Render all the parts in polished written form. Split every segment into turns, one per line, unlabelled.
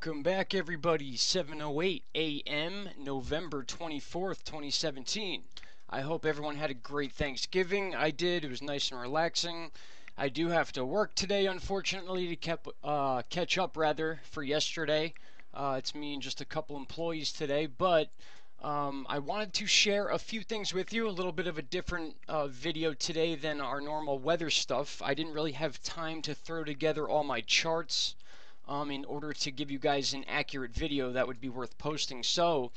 Welcome back, everybody. 7:08 a.m., November 24th, 2017. I hope everyone had a great Thanksgiving. I did. It was nice and relaxing. I do have to work today, unfortunately, to catch up, rather, for yesterday. It's me and just a couple employees today, but I wanted to share a few things with you, a little bit of a different video today than our normal weather stuff. I didn't really have time to throw together all my charts in order to give you guys an accurate video that would be worth posting. So,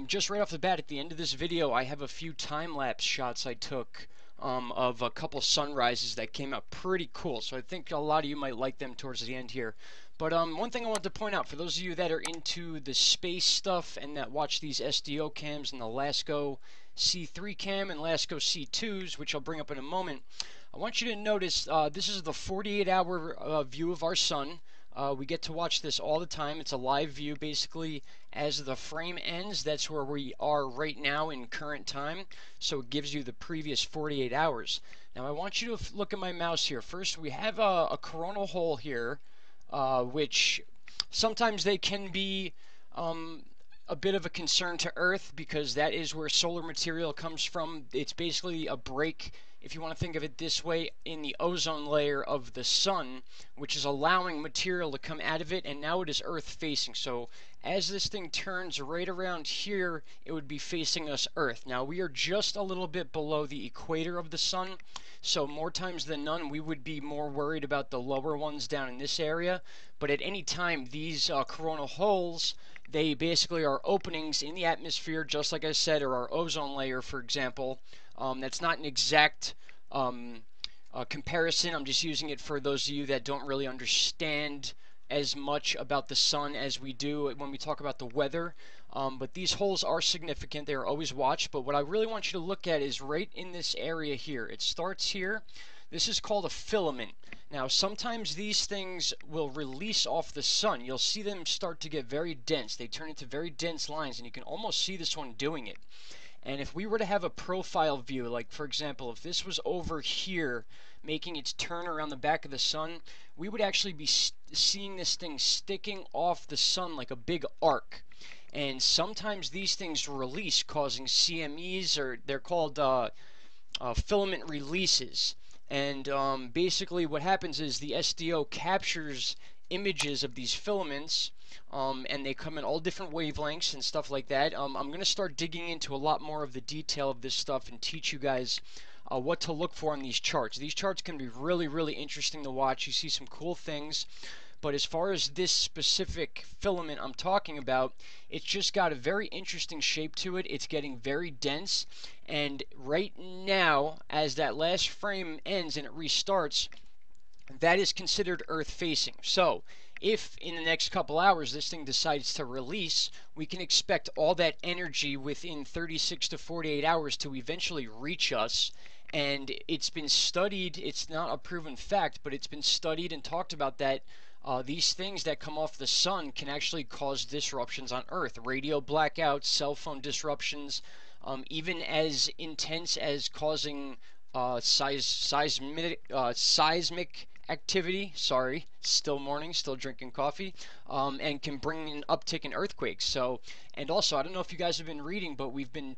just right off the bat, at the end of this video, I have a few time-lapse shots I took of a couple sunrises that came out pretty cool. So I think a lot of you might like them towards the end here. But one thing I want to point out, for those of you that are into the space stuff and that watch these SDO cams and the LASCO C3 cam and LASCO C2s, which I'll bring up in a moment, I want you to notice this is the 48-hour view of our sun. We get to watch this all the time. It's a live view, basically. As the frame ends, that's where we are right now in current time. So it gives you the previous 48 hours. Now I want you to look at my mouse here. First, we have a coronal hole here, which sometimes they can be a bit of a concern to Earth, because that is where solar material comes from. It's basically a break, if you want to think of it this way, in the ozone layer of the sun, which is allowing material to come out of it, and now it is Earth facing. So as this thing turns right around here, it would be facing us Earth. Now we are just a little bit below the equator of the sun, so more times than none we would be more worried about the lower ones down in this area. But at any time, these coronal holes, they basically are openings in the atmosphere, just like I said, or our ozone layer, for example. That's not an exact comparison. I'm just using it for those of you that don't really understand as much about the sun as we do when we talk about the weather. But these holes are significant. They are always watched. But what I really want you to look at is right in this area here. It starts here. This is called a filament. Now, sometimes these things will release off the sun. You'll see them start to get very dense. They turn into very dense lines, and you can almost see this one doing it. And if we were to have a profile view, like for example, if this was over here making its turn around the back of the sun, we would actually be seeing this thing sticking off the sun like a big arc. And sometimes these things release, causing CMEs, or they're called filament releases. And basically what happens is the SDO captures images of these filaments, and they come in all different wavelengths and stuff like that. I'm going to start digging into a lot more of the detail of this stuff and teach you guys what to look for on these charts. These charts can be really, really interesting to watch. You see some cool things. But as far as this specific filament I'm talking about, it's just got a very interesting shape to it. It's getting very dense. And right now, as that last frame ends and it restarts, that is considered Earth facing. So if in the next couple hours this thing decides to release, we can expect all that energy within 36 to 48 hours to eventually reach us. And it's been studied. It's not a proven fact, but it's been studied and talked about that these things that come off the sun can actually cause disruptions on Earth. Radio blackouts, cell phone disruptions, even as intense as causing seismic activity. Sorry, still morning, still drinking coffee, and can bring an uptick in earthquakes. So, and also, I don't know if you guys have been reading, but we've been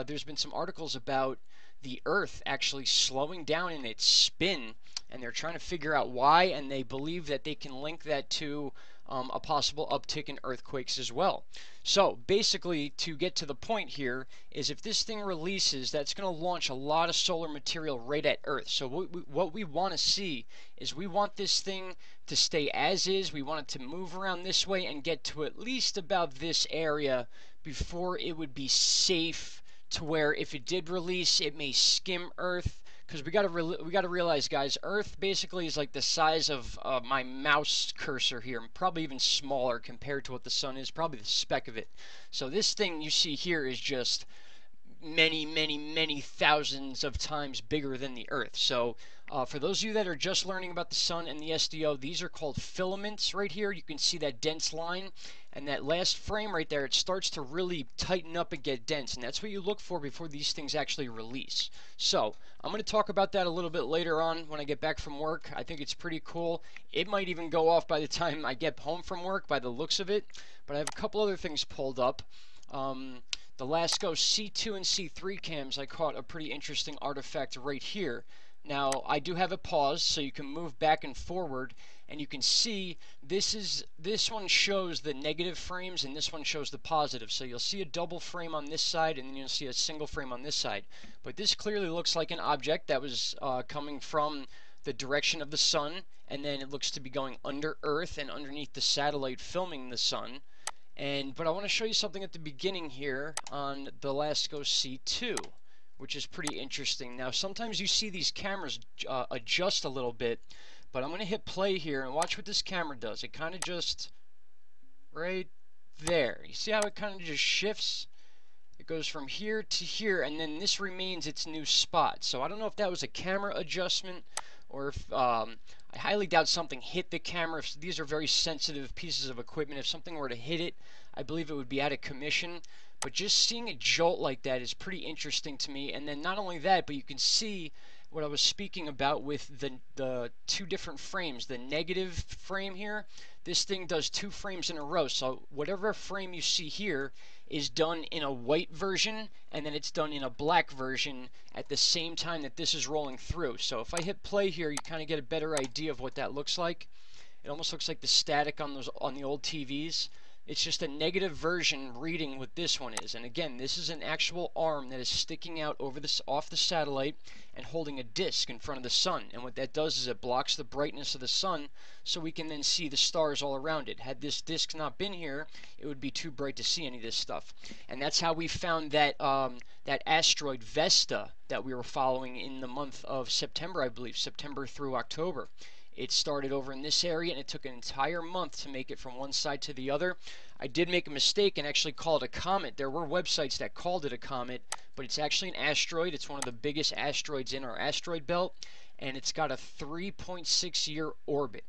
there's been some articles about the Earth actually slowing down in its spin, and they're trying to figure out why, and they believe that they can link that to a possible uptick in earthquakes as well. So basically, to get to the point here, is if this thing releases, that's going to launch a lot of solar material right at Earth. So what we want to see is we want this thing to stay as is. We want it to move around this way and get to at least about this area before it would be safe to where if it did release, it may skim Earth. Because we gotta realize, guys, Earth basically is like the size of my mouse cursor here, probably even smaller compared to what the sun is, probably the speck of it. So this thing you see here is just many, many, many thousands of times bigger than the Earth. So for those of you that are just learning about the sun and the SDO, these are called filaments right here. You can see that dense line, and that last frame right there, it starts to really tighten up and get dense, and that's what you look for before these things actually release. So I'm going to talk about that a little bit later on when I get back from work. I think it's pretty cool. It might even go off by the time I get home from work by the looks of it, but I have a couple other things pulled up. The Lasco C2 and C3 cams, I caught a pretty interesting artifact right here. Now, I do have a pause, so you can move back and forward, and you can see this one shows the negative frames, and this one shows the positive. So you'll see a double frame on this side, and then you'll see a single frame on this side. But this clearly looks like an object that was coming from the direction of the sun, and then it looks to be going under Earth and underneath the satellite filming the sun. But I want to show you something at the beginning here on the Lasco C2, which is pretty interesting. Now, sometimes you see these cameras adjust a little bit, but I'm going to hit play here and watch what this camera does. It kind of just right there. You see how it kind of just shifts? It goes from here to here, and then this remains its new spot. So I don't know if that was a camera adjustment, or if I highly doubt something hit the camera. If these are very sensitive pieces of equipment. If something were to hit it, I believe it would be out of commission. But just seeing it jolt like that is pretty interesting to me. And then not only that, but you can see what I was speaking about with the two different frames. The negative frame here, this thing does 2 frames in a row. So whatever frame you see here is done in a white version, and then it's done in a black version at the same time that this is rolling through. So if I hit play here, you kind of get a better idea of what that looks like. It almost looks like the static on the old TVs. It's just a negative version reading what this one is. And again, this is an actual arm that is sticking out off the satellite and holding a disc in front of the sun. And what that does is it blocks the brightness of the sun so we can then see the stars all around it. Had this disc not been here, it would be too bright to see any of this stuff. And that's how we found that that asteroid Vesta that we were following in the month of September, I believe, September through October. It started over in this area, and it took an entire month to make it from one side to the other. I did make a mistake and actually call it a comet. There were websites that called it a comet, but it's actually an asteroid. It's one of the biggest asteroids in our asteroid belt, and it's got a 3.6-year orbit.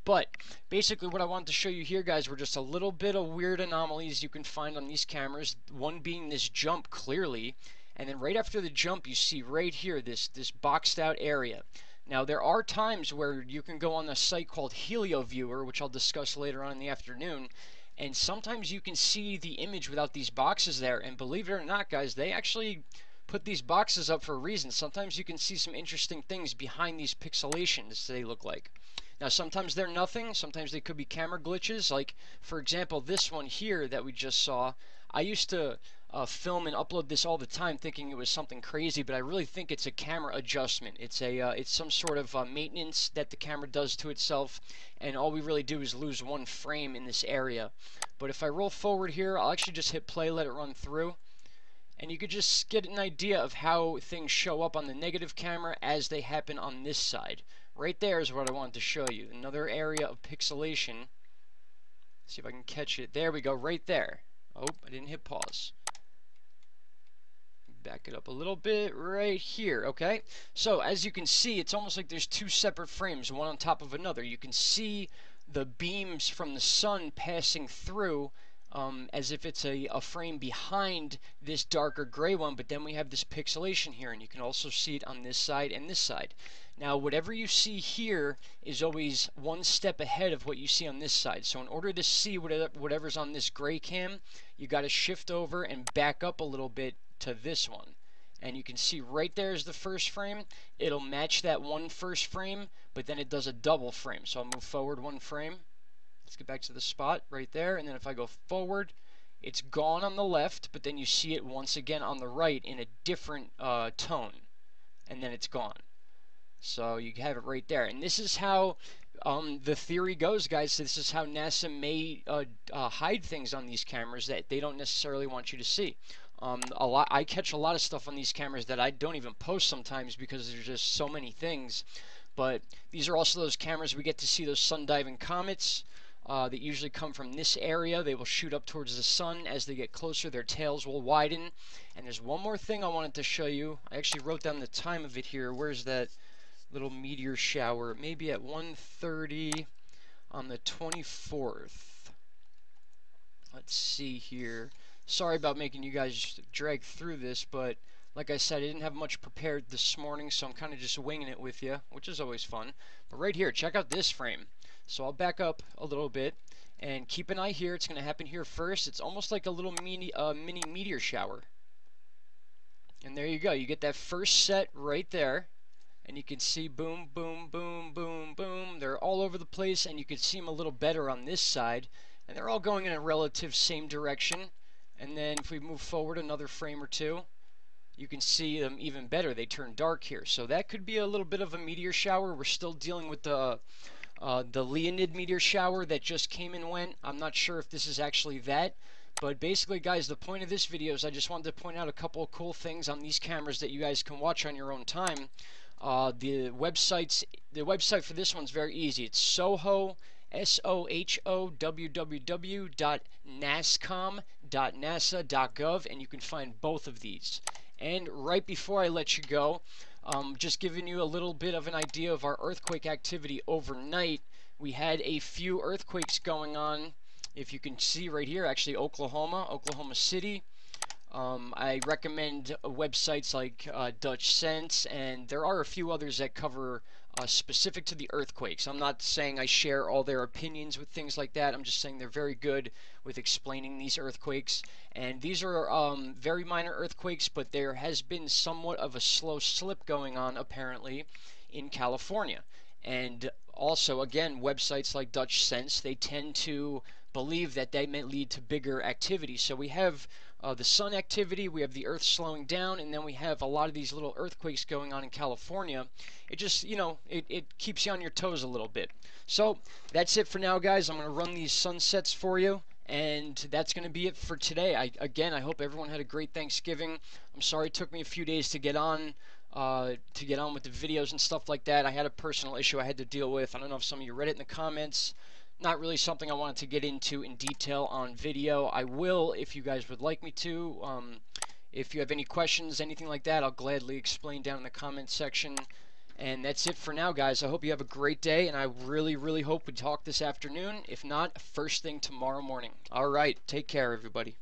But basically what I wanted to show you here, guys, were just a little bit of weird anomalies you can find on these cameras. One being this jump, clearly, and then right after the jump, you see right here this boxed out area. Now, there are times where you can go on a site called HelioViewer, which I'll discuss later on in the afternoon, and sometimes you can see the image without these boxes there. And believe it or not, guys, they actually put these boxes up for a reason. Sometimes you can see some interesting things behind these pixelations they look like. Now, sometimes they're nothing. Sometimes they could be camera glitches. Like, for example, this one here that we just saw. I used to film and upload this all the time thinking it was something crazy, but I really think it's a camera adjustment. It's some sort of maintenance that the camera does to itself, and all we really do is lose 1 frame in this area. But if I roll forward here, I'll actually just hit play, let it run through, and you could just get an idea of how things show up on the negative camera as they happen on this side. Right there is what I wanted to show you. Another area of pixelation. See if I can catch it. There we go, right there. Oh, I didn't hit pause. Back it up a little bit right here. Okay, so as you can see, it's almost like there's 2 separate frames, one on top of another. You can see the beams from the sun passing through as if it's a frame behind this darker gray one, but then we have this pixelation here, and you can also see it on this side and this side. Now, whatever you see here is always 1 step ahead of what you see on this side. So in order to see whatever's on this gray cam, you got to shift over and back up a little bit to this one. And you can see right there is the first frame. It'll match that one first frame, but then it does a double frame. So I'll move forward 1 frame. Let's get back to the spot right there. And then if I go forward, it's gone on the left, but then you see it once again on the right in a different tone. And then it's gone. So you have it right there. And this is how the theory goes, guys. This is how NASA may hide things on these cameras that they don't necessarily want you to see. I catch a lot of stuff on these cameras that I don't even post sometimes because there's just so many things. But these are also those cameras we get to see those sun diving comets. that usually come from this area. They will shoot up towards the sun. As they get closer, their tails will widen. And there's one more thing I wanted to show you. I actually wrote down the time of it here. Where's that little meteor shower? Maybe at 1:30 on the 24th. Let's see here. Sorry about making you guys drag through this, but like I said, I didn't have much prepared this morning, so I'm kind of just winging it with you, which is always fun. But right here, check out this frame. So I'll back up a little bit and keep an eye here. It's going to happen here first. It's almost like a little mini meteor shower. And there you go. You get that first set right there. And you can see boom, boom, boom, boom, boom. They're all over the place, and you can see them a little better on this side. And they're all going in a relative same direction. And then if we move forward another frame or two, you can see them even better. They turn dark here. So that could be a little bit of a meteor shower. We're still dealing with the Leonid meteor shower that just came and went. I'm not sure if this is actually that. But basically, guys, the point of this video is I just wanted to point out a couple of cool things on these cameras that you guys can watch on your own time. The website for this one's very easy. It's Soho, SOHO, www.nascom.nasa.gov, and you can find both of these. And right before I let you go, just giving you a little bit of an idea of our earthquake activity overnight. We had a few earthquakes going on. If you can see right here, actually Oklahoma City. I recommend websites like Dutch Sense, and there are a few others that cover specific to the earthquakes. I'm not saying I share all their opinions with things like that. I'm just saying they're very good with explaining these earthquakes. And these are very minor earthquakes, but there has been somewhat of a slow slip going on apparently in California. And also, again, websites like Dutch Sense, they tend to believe that they may lead to bigger activity. So we have the sun activity, we have the earth slowing down, and then we have a lot of these little earthquakes going on in California. It just, it keeps you on your toes a little bit. So that's it for now, guys. I'm going to run these sunsets for you, and that's going to be it for today. I hope everyone had a great Thanksgiving. I'm sorry it took me a few days to get on with the videos and stuff like that. I had a personal issue I had to deal with. I don't know if some of you read it in the comments. Not really something I wanted to get into in detail on video. I will if you guys would like me to. If you have any questions, anything like that, I'll gladly explain down in the comments section. And that's it for now, guys. I hope you have a great day, and I really, really hope we talk this afternoon. If not, first thing tomorrow morning. All right, take care, everybody.